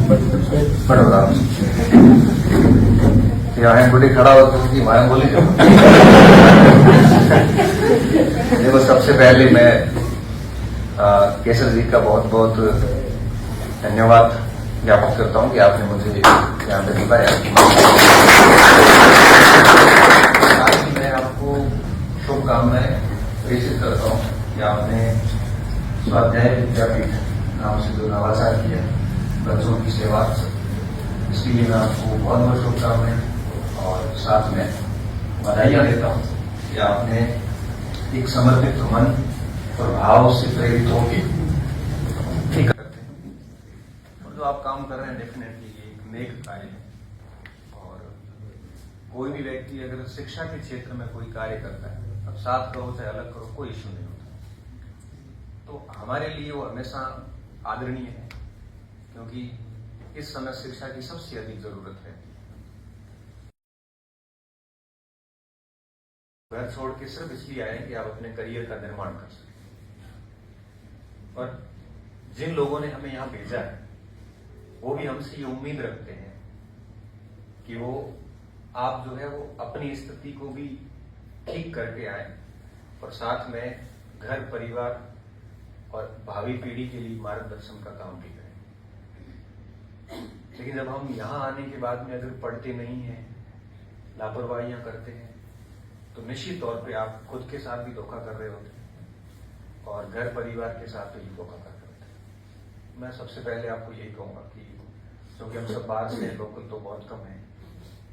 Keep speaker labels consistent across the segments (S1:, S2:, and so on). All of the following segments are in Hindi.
S1: बड़ा यहाँ गुडी खड़ा हो तो मैं बोली देखो, सबसे पहले मैं केसर जी का बहुत बहुत धन्यवाद ज्ञापन करता हूं कि आपने मुझे यहाँ पे बुलाया। मैं आपको शुभकामनाएं प्रेषित करता हूं कि आपने स्वाध्याय विद्यापीठ नाम से जो नवाचार किया बच्चों की सेवा, इसके लिए मैं आपको बहुत बहुत शुभकामनाएं और साथ में बधाइयां देता हूं कि आपने एक समर्पित मन और भाव से प्रेरित होकर ठीक करते हैं और जो आप काम कर रहे हैं डेफिनेटली एक नेक कार्य है। और कोई भी व्यक्ति अगर शिक्षा के क्षेत्र में कोई कार्य करता है, अब साथ करो चाहे अलग करो, कोई इश्यू नहीं होता। तो हमारे लिए वो हमेशा आदरणीय है, क्योंकि इस समय शिक्षा की सबसे अधिक जरूरत है। घर छोड़ के सिर्फ इसलिए आए कि आप अपने करियर का निर्माण कर सकें। और जिन लोगों ने हमें यहां भेजा है वो भी हमसे ये उम्मीद रखते हैं कि वो आप जो है वो अपनी स्थिति को भी ठीक करके आए और साथ में घर परिवार और भावी पीढ़ी के लिए मार्गदर्शन का काम भी करें। लेकिन जब हम यहां आने के बाद में अगर पढ़ते नहीं हैं, लापरवाहियां करते हैं, तो निश्चित तौर पे आप खुद के साथ भी धोखा कर रहे होते हैं और घर परिवार के साथ भी धोखा कर रहे होते हैं। मैं सबसे पहले आपको यही कहूंगा कि क्योंकि हम सब बाहर से लोकल तो बहुत कम है,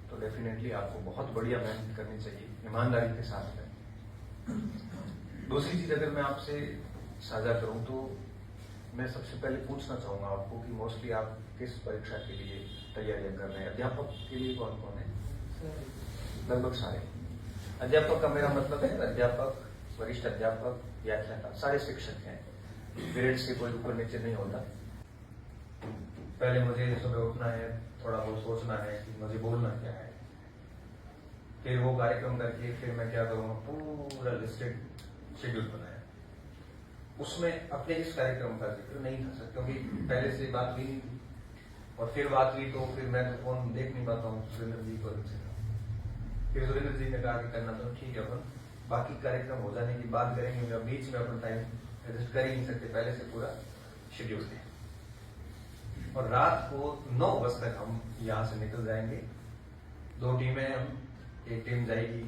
S1: तो डेफिनेटली आपको बहुत बढ़िया मेहनत करनी चाहिए ईमानदारी के साथ में। दूसरी चीज अगर मैं आपसे साझा करूं तो मैं सबसे पहले पूछना चाहूंगा आपको कि मोस्टली आप किस परीक्षा के लिए तैयारियां कर रहे हैं? अध्यापक के लिए कौन कौन है? लगभग सारे। अध्यापक का मेरा मतलब है अध्यापक, वरिष्ठ अध्यापक, व्याख्याता, सारे शिक्षक हैं। ग्रेड से कोई ऊपर नीचे नहीं होता। पहले मुझे सुबह उठना है, थोड़ा बहुत सोचना है कि मुझे बोलना क्या है, फिर वो कार्यक्रम करके फिर मैं क्या करूंगा, पूरा लिस्टेड शेड्यूल बनाया। उसमें अपने इस कार्यक्रम का जिक्र नहीं था सर, क्योंकि पहले से बात हुई नहीं थी और फिर बात हुई तो फिर मैं तो फोन देख नहीं पाता हूँ सुरेंद्र जी को। फिर सुरेंद्र जी ने कहा कि करना तो ठीक है, अपन बाकी कार्यक्रम हो जाने की बात करेंगे, बीच में अपन टाइम एडजस्ट कर ही नहीं सकते, पहले से पूरा शेड्यूल है। और रात को 9 बजे तक हम यहाँ से निकल जाएंगे। 2 टीमें हम, एक टीम जाएगी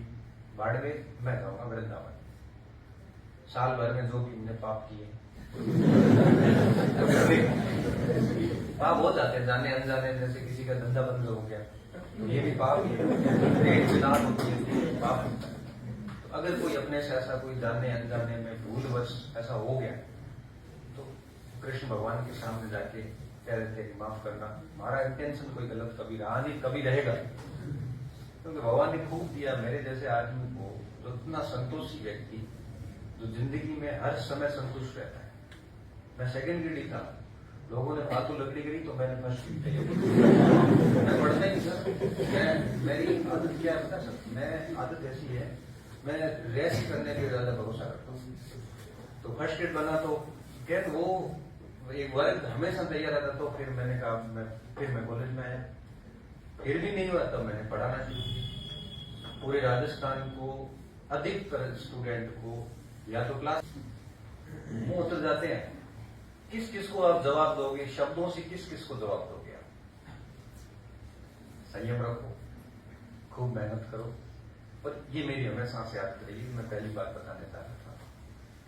S1: बाड़मेर, मैं जाऊंगा वृंदावन। साल भर में जो भी हमने पाप किए पाप हो जाते हैं, जाने अनजाने, जैसे किसी का धंधा बंद हो गया तो ये भी पाप ही है, पाप। तो अगर कोई अपने से ऐसा कोई जाने अनजाने में भूलवश ऐसा हो गया तो कृष्ण भगवान के सामने जाके कह देते हैं कि माफ करना, हमारा इंटेंशन कोई गलत कभी रहा नहीं, कभी रहेगा। क्योंकि भगवान ने खूब दिया मेरे जैसे आदमी को, जो इतना संतोषी व्यक्ति, जो जिंदगी में हर समय संतुष्ट रहता है। मैं सेकंड ग्रेड था, लोगों ने फालतू लकड़ी करी तो मैंने फर्स्ट ग्रेड मैं पढ़ता ही सर। मेरी आदत क्या है पता सर, मैं आदत ऐसी है, मैं रेस्ट करने पे ज्यादा भरोसा करता हूँ। तो फर्स्ट ग्रेड बना तो क्या वो एक वर्ग हमेशा तैयार रहता, तो फिर मैंने कहा फिर मैं कॉलेज में आया, फिर भी नहीं हुआ, तब मैंने पढ़ाना शुरू किया। पूरे राजस्थान को अधिकतर स्टूडेंट को या तो क्लास में उतर जाते हैं, किस किस को आप जवाब दोगे, शब्दों से किस किस को जवाब दोगे आप? संयम रखो, खूब मेहनत करो। और ये मेरी हमेशा से आदत रही, मैं पहली बात बता देता था,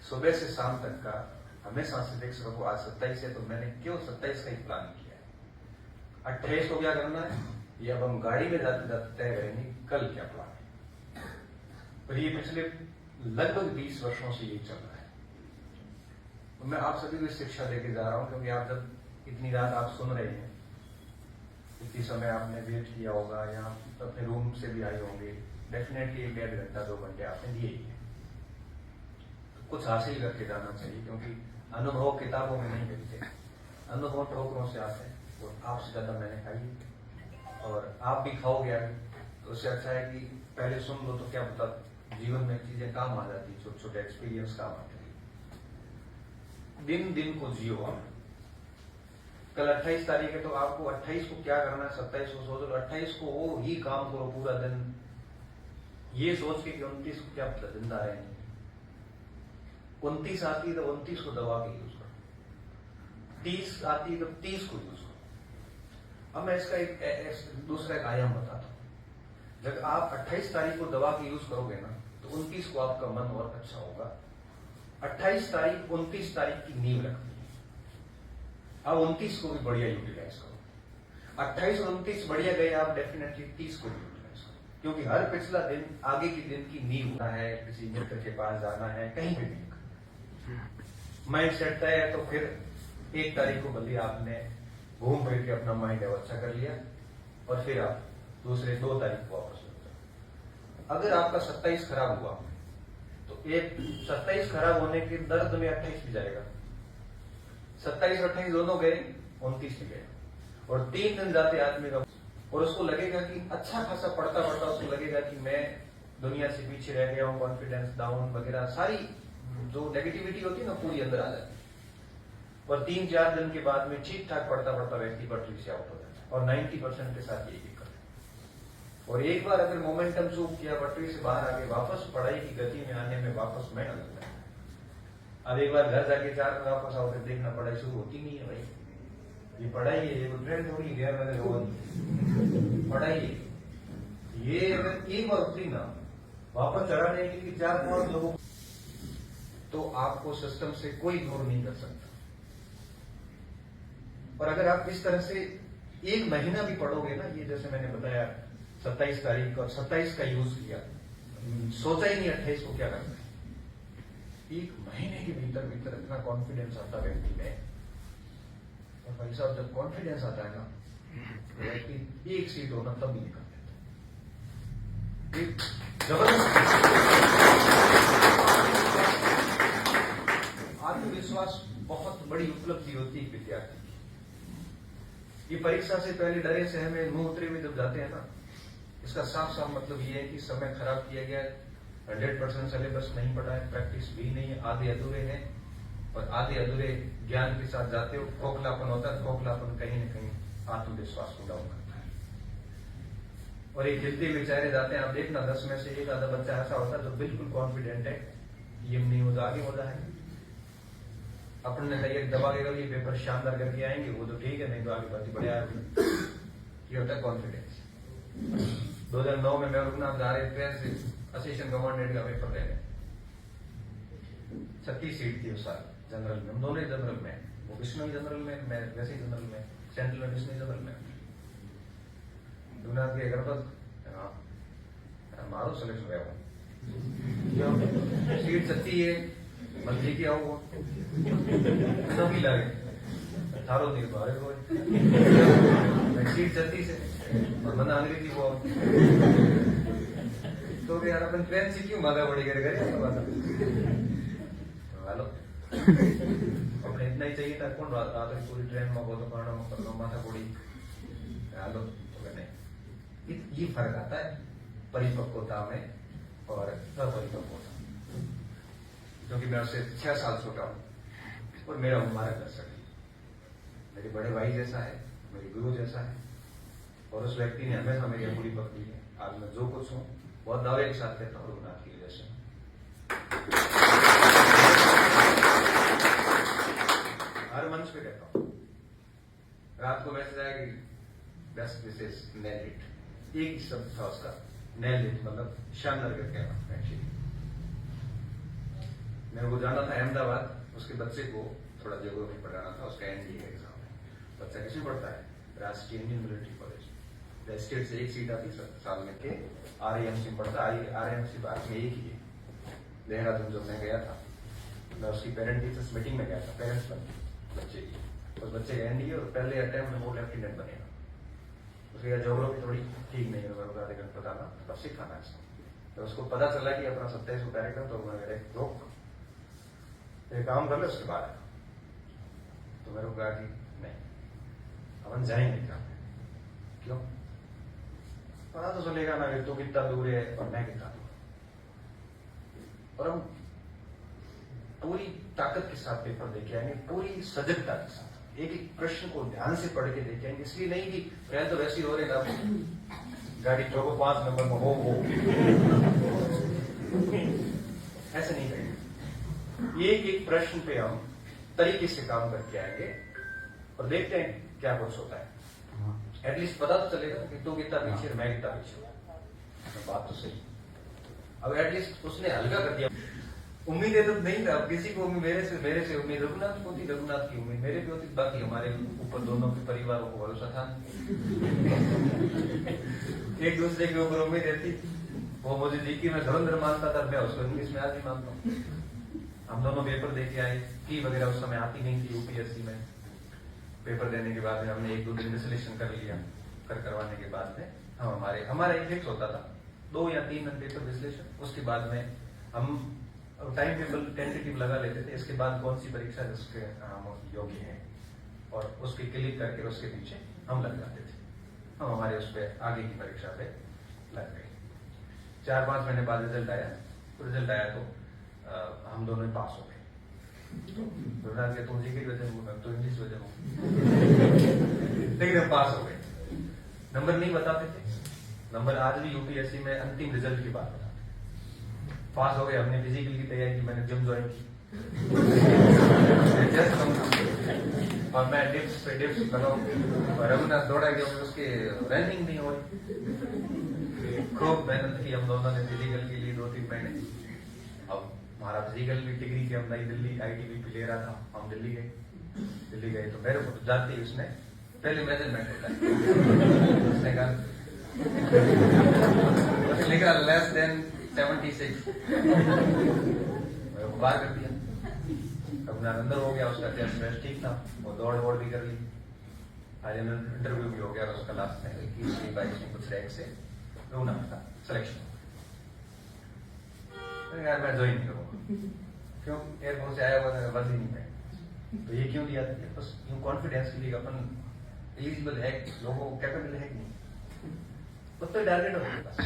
S1: सुबह से शाम तक का हमेशा से फिक्स रखो। आज 27 है तो मैंने क्यों 27 का ही प्लान किया है, 28 को क्या करना है, ये अब हम गाड़ी में जाते जाते तय करेंगे कल क्या प्लान है। और ये पिछले लगभग 20 वर्षों से यही चल रहा है। तो मैं आप सभी को शिक्षा देके जा रहा हूं, क्योंकि आप जब इतनी रात आप सुन रहे हैं, इतनी समय आपने वेट किया होगा, या अपने रूम से भी आए होंगे, डेफिनेटली 1-1.5 घंटा 2 घंटे आपने दिए ही है। तो कुछ हासिल करके जाना चाहिए, क्योंकि अनुभव किताबों में नहीं मिलते, अनुभव ठोकरों से आते हैं। और आपसे ज्यादा मैंने खाई और आप भी खाओगे आगे, तो उससे अच्छा है कि पहले सुन लो, तो क्या पता जीवन में चीजें काम आ जाती, छोटे छोटे एक्सपीरियंस काम आते हैं। दिन दिन को जियो आप। कल 28 तारीख है, तो आपको 28 को क्या करना है, 27 को सोचो, 28 को वो ही काम करो पूरा दिन, ये सोच के कि 29 को क्या पता जिंदा रहेंगे। 29 आती है तो 29 को दबा के यूज करो, 30 आती है तो 30 को यूज करो। अब मैं इसका एक दूसरा एक आयाम बताता हूं। जब आप 28 तारीख को दबा के यूज करोगे ना, तो 29 को आपका मन और अच्छा होगा। 28 तारीख 29 तारीख की नींव रखती है। अब 29 को भी बढ़िया यूटिलाइज करो। 28 और 29 बढ़िया गए, आप डेफिनेटली 30 को भी यूटिलाइज करो, क्योंकि हर पिछला दिन आगे के दिन की नींव होता है। किसी मित्र के पास जाना है, कहीं भी नहीं, माइंड सेट तय है, तो फिर 1 तारीख को भले आपने घूम फिर के अपना माइंड अच्छा कर लिया, और फिर आप दूसरे 2 तारीख को वापस लौट जाओ। अगर आपका 27 खराब हुआ, तो एक 27 खराब होने के दर्द में 28 भी जाएगा। 27 और 28 दोनों गए, 29 भी गए, और 3 दिन जाते आदमी का, और उसको लगेगा कि अच्छा खासा पढ़ता पढ़ता उसको लगेगा कि मैं दुनिया से पीछे रह गया हूं, कॉन्फिडेंस डाउन वगैरह सारी जो नेगेटिविटी होती है ना, पूरी अंदर आ जाती है। और 3-4 दिन के बाद में ठीक ठाक पढ़ता पढ़ता व्यक्ति पटरी से आउट हो जाता है, और 90% के साथ यही दिक्कत है। और एक बार अगर मोमेंटम चूक किया, पटरी से बाहर आके वापस पढ़ाई की गति में आने में वापस मैं लगता है। अब एक बार घर जाके 4 में वापस आओ, फिर देखना पढ़ाई शुरू होती नहीं है भाई। ये पढ़ाई है, ये ट्रेंड हो रही है, पढ़ाई है। ये अगर एक बार उतरी ना, वापस चढ़ाने के लिए 4-5 लोगों, तो आपको सिस्टम से कोई दूर नहीं कर सकता। और अगर आप इस तरह से 1 महीना भी पढ़ोगे ना, ये जैसे मैंने बताया 27 तारीख और 27 का यूज किया, सोचा ही नहीं 28 को क्या करना है। 1 महीने के भीतर भीतर इतना कॉन्फिडेंस आता व्यक्ति में, और भाई साहब जब कॉन्फिडेंस आता है ना, तो व्यक्ति 1 सीट होना तब भी निकल देता है। जबरदस्त आत्मविश्वास बहुत बड़ी उपलब्धि होती है विद्यार्थी की। ये परीक्षा से पहले डरे सहमे मुंह उतरे में जब जाते हैं ना, इसका साफ साफ मतलब ये है कि समय खराब किया गया है, 100% सिलेबस नहीं पढ़ा है, प्रैक्टिस भी नहीं है, आधे अधूरे हैं, और आधे अधूरे ज्ञान के साथ जाते हो, खोखलापन होता है। खोखलापन कहीं न कहीं आत्मविश्वास को डाउन करता है। और एक हिंदी बेचारे जाते हैं, आप देखना 10 में से 1 आधा बच्चा ऐसा होता है जो बिल्कुल कॉन्फिडेंट है, ये नहीं होता, आगे हो जाए अपन ने कही दबा के ये पेपर शानदार करके आएंगे, वो तो ठीक है, नहीं तो आगे बढ़ती बढ़िया। ये होता है कॉन्फिडेंस। 2009 में मैं रुकना जा रहे थे, असिस्टेंट कमांडेंट का पेपर दे रहे, 36 सीट थी उस साल जनरल में, हम दोनों ही जनरल में, वो बिश्नोई जनरल में, मैं वैसे ही जनरल में, सेंट्रल में बिश्नोई जनरल में। दुनिया के मारो सिलेक्शन गया सीट 36 है, मर्जी की आओ सभी लगे 18 दिन बारे सीट 36 है, और मना अंग्रेजी वो तो यार अपन ट्रेन से क्यों मांगा पड़ी करे हेलो अपने इतना ही चाहिए था, कौन रात पूरी ट्रेन में बहुत माथा पड़ी हेलो तो नहीं। ये फर्क आता है परिपक्वता में और अपरिपक्वता, क्योंकि मैं उससे 6 साल छोटा हूं, और मेरा मार्गदर्शक मेरे बड़े भाई जैसा है, मेरे गुरु जैसा है, और उस व्यक्ति ने हमेशा मेरी अंगुली पकड़ी है। आज मैं जो कुछ हूं बहुत दावे के साथ कहता हूं, रघुनाथ की वजह से। हर मंच पे कहता हूं, रात को मैसेज आया कि बेस्ट विशेष नेल इट, एक ही शब्द था उसका, नेल इट मतलब शानदार करके आना। एक्चुअली मेरे को जाना था अहमदाबाद, उसके बच्चे को थोड़ा ज्योग्राफी पढ़ाना था, उसका एनडीए एग्जाम है। बच्चा किसी पढ़ता है, राष्ट्रीय इंडियन मिलिट्री कॉलेज, स्टेट से 1 सीट आती साल में के, आरएमसी पढ़ता, आरएमसी बाद में एक ही है देहरादून। जब मैं गया था, मैं उसकी पेरेंट टीचर्स मीटिंग में गया था, पेरेंट्स बच्चे की, उस बच्चे का एनडीए, और पहले अटेम्प्ट में वो लेफ्टिनेंट बनेगा। उसकी ज्योग्राफी थोड़ी ठीक नहीं है, आधे घंटे बताना बस सिखाना है। तो उसको पता चला कि अपना 27 को कैरेक्टर, तो मेरे रोक ये काम कर ले, उसके बाद तो मेरे को कहा कि नहीं अपन जाएंगे क्या, क्यों पता तो चलेगा ना कि तू कितना दूर है और मैं कितना दूर, और हम पूरी ताकत के साथ पेपर देके आएंगे, पूरी सजगता के साथ, एक एक प्रश्न को ध्यान से पढ़ के देखेंगे, इसलिए नहीं कि फ्रेंड तो वैसे ही हो रहे ना, गाड़ी ठोको 5 नंबर में हो ऐसे नहीं करेंगे। एक एक प्रश्न पे हम तरीके से काम करके आएंगे और देखते हैं क्या कुछ होता है। एटलीस्ट पता तो चलेगा कि तू कितना पीछे मैं कितना पीछे। बात तो सही। अब एटलीस्ट उसने हल्का कर दिया। उम्मीदें तो नहीं था, किसी को मेरे से उम्मीद रघुनाथ को थी, रघुनाथ की उम्मीद मेरे पे होती, बाकी हमारे ऊपर दोनों के परिवारों को भरोसा था। एक दूसरे के ऊपर उम्मीद रहती। वो मुझे जीके में धुरंधर मानता था, मैं उसको इंग्लिश में आदि मानता हूँ। हम दोनों पेपर दे के आए, की वगैरह उस समय आती नहीं थी यूपीएससी में। पेपर देने के बाद में हमने 1-2 दिन विश्लेषण कर लिया। करवाने के बाद में हमारा एक फिक्स होता था 2 या 3 घंटे का विश्लेषण। उसके बाद में हम टाइम टेबल टेंटेटिव लगा लेते थे, इसके बाद कौन सी परीक्षा जिसके योग्य है और उसके क्लिक करके उसके पीछे हम लग जाते थे। हम हमारे उस पर आगे की परीक्षा पे लग गए। 4-5 महीने बाद रिजल्ट आया। तो हम दोनों ही पास हो गए। तुम जी की वजह में तो इंग्लिश वजह लेकिन हम पास हो गए। नंबर नहीं बताते थे, नंबर आज भी यूपीएससी में अंतिम रिजल्ट की बात बताते। पास हो गए। हमने फिजिकल की तैयारी की, मैंने जिम ज्वाइन की और मैं डिप्स पे डिप्स लगाऊं और रघुनाथ दौड़ा गया, उसके रनिंग नहीं हो रही। खूब मेहनत की हम दोनों ने फिजिकल के लिए 2-3 महीने। अब हमारा फिजिकल भी डिग्री की हम नई दिल्ली आईटीबीपी ले रहा था, हम दिल्ली गए तो मेरे को जाते ही उसने पहले मेजरमेंट होता है, उसने कहा लिखा लेस देन 76 बाहर कर दिया। अपना अंदर हो गया, उसका टेस्ट ठीक था, वो दौड़ भी कर ली। आज इंटरव्यू भी हो गया और उसका लास्ट में 21-22 में कुछ रैंक से रोना था सिलेक्शन। यार मैं ज्वाइन नहीं करूंगा, क्यों? एयरफोर्स से आया हुआ था, बंद ही नहीं है। तो ये क्यों दिया था? बस यूं कॉन्फिडेंस के लिए अपन एलिजिबल है, लोगों को कैपेबल है कि नहीं, तो टारगेट हो गया बस।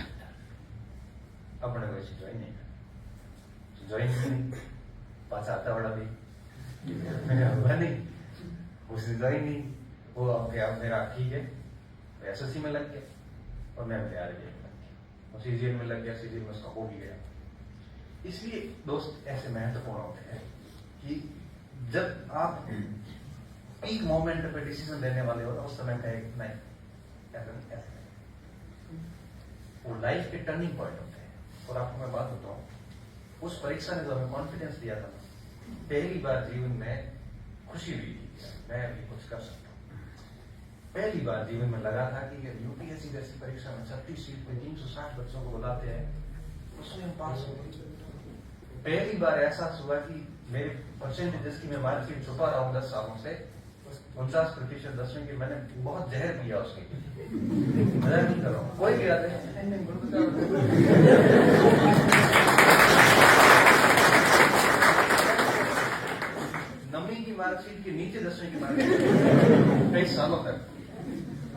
S1: अपने को ऐसे ज्वाइन नहीं कर, ज्वाइन नहीं पास आता बड़ा भी मैंने हुआ नहीं, उसने ज्वाइन नहीं वो अब मेरा ठीक है। एसएससी में लग गया और मैं तैयार गया, सीजीएल में लग गया, सीजीएल में उसका हो भी गया। इसलिए दोस्त ऐसे महत्वपूर्ण होते हैं कि जब आप पीक मोमेंट पे डिसीजन लेने वाले हो ना, उस समय कहे नहीं ऐसे वो लाइफ के टर्निंग पॉइंट होते हैं। और आपको मैं बात बताऊं, उस परीक्षा ने जो हमें कॉन्फिडेंस दिया था, पहली बार जीवन में खुशी हुई थी मैं भी कुछ कर सकता हूँ। पहली बार जीवन में लगा था कि यूपीएससी जैसी परीक्षा में 36 सीट पे 360 बच्चों को बुलाते हैं, उसमें हम पास हो गए। पहली बार एहसास हुआ कि मेरे परसेंटेज की मैं मार्कशीट छुपा रहा हूँ 10 सालों से, 49% 10वीं की, मैंने बहुत जहर पिया उसके। मजाक नहीं कर रहा हूँ, कोई भी आते हैं 9वीं की मार्कशीट के नीचे 10वीं की मार्कशीट कई सालों तक।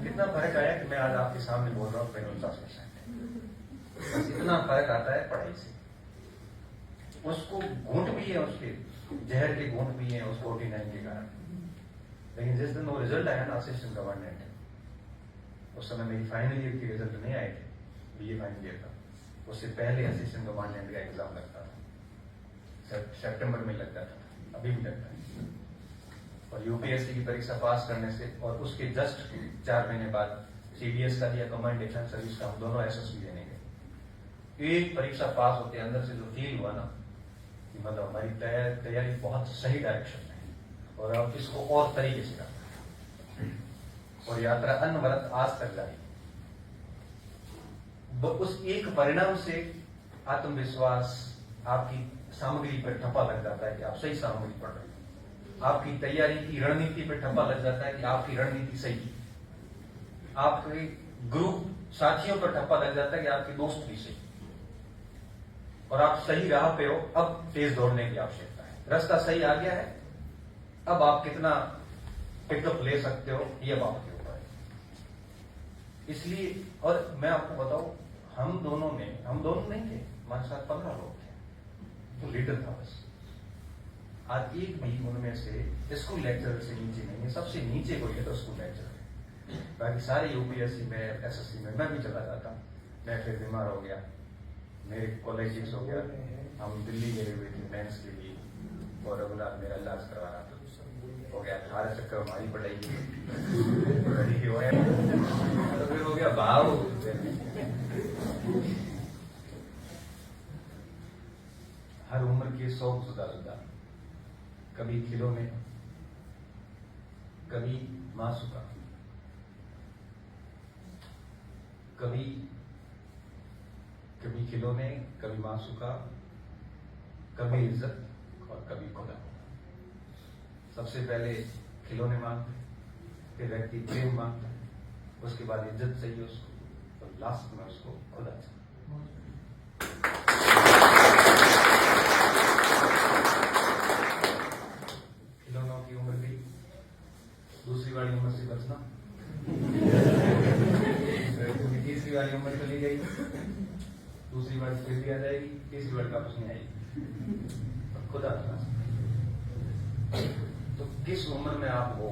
S1: कितना फर्क आया कि मैं आज आपके सामने बोल रहा हूँ 49%। इतना फर्क आता है पढ़ाई से। उसको घूंट भी है, उसके जहर के घूंट भी है उस 49 के कारण। लेकिन जिस दिन वो रिजल्ट आया ना असिस्टेंट गवर्नमेंट, उस समय मेरी फाइनल ईयर की रिजल्ट नहीं आए थे, बीए फाइनल ईयर का। उससे पहले असिस्टेंट गवर्नमेंट का एग्जाम लगता था, सितंबर में लगता था, अभी भी लगता है। और यूपीएससी की परीक्षा पास करने से और उसके जस्ट 4 महीने बाद सीडीएस का दिया, कमांड डिफेंस सर्विस का, हम दोनों एसएसबी देने गए। एक परीक्षा पास होते अंदर से जो फील हुआ ना, मतलब हमारी तैयारी बहुत सही डायरेक्शन में है और अब इसको और तरीके से करना और यात्रा अनवरत आज तक जारी। उस एक परिणाम से आत्मविश्वास आपकी सामग्री पर ठप्पा लग जाता है कि आप सही सामग्री पढ़ रहे हैं। आपकी तैयारी की रणनीति पर ठप्पा लग जाता है कि आपकी रणनीति सही है। आपके ग्रुप साथियों पर ठप्पा लग जाता है कि आपके दोस्त भी सही और आप सही राह पे हो। अब तेज दौड़ने की आवश्यकता है, रास्ता सही आ गया है, अब आप कितना पिकअप ले सकते हो ये अब आपके ऊपर है। इसलिए और मैं आपको बताऊं, हम दोनों नहीं थे, हमारे साथ 15 लोग थे, तो लीडर था बस। आज एक भी उनमें से स्कूल लेक्चरर से नीचे नहीं है। सबसे नीचे कोई है तो स्कूल लेक्चरर है। बाकी सारे यूपीएससी में, एसएससी में मैं भी चला जाता। मैं फिर बीमार हो गया, मेरे कॉलेज हो गया, हम दिल्ली गए हुए थे मेंस के लिए और अगला मेरा इलाज करवाना था, हो गया 18 चक्कर हमारी पढ़ाई हो गया, तो फिर हो गया भाव। हर उम्र के शौक जुदा जुदा, कभी खिलौने, कभी मासूका, कभी खिलौने, कभी मासूका, कभी इज्जत और कभी खुदा। सबसे पहले खिलौने मांगते, फिर व्यक्ति प्रेम मांगता, उसके बाद इज्जत चाहिए उसको, और लास्ट में उसको खुदा चाहिए। खिलौनों की उम्र गई, दूसरी वाली उम्र से बचना, तीसरी वाली उम्र चली गई, दूसरी बार फिर भी आ जाएगी, तीसरी बार वापस नहीं आएगी, खुदा। तो किस उम्र में आप हो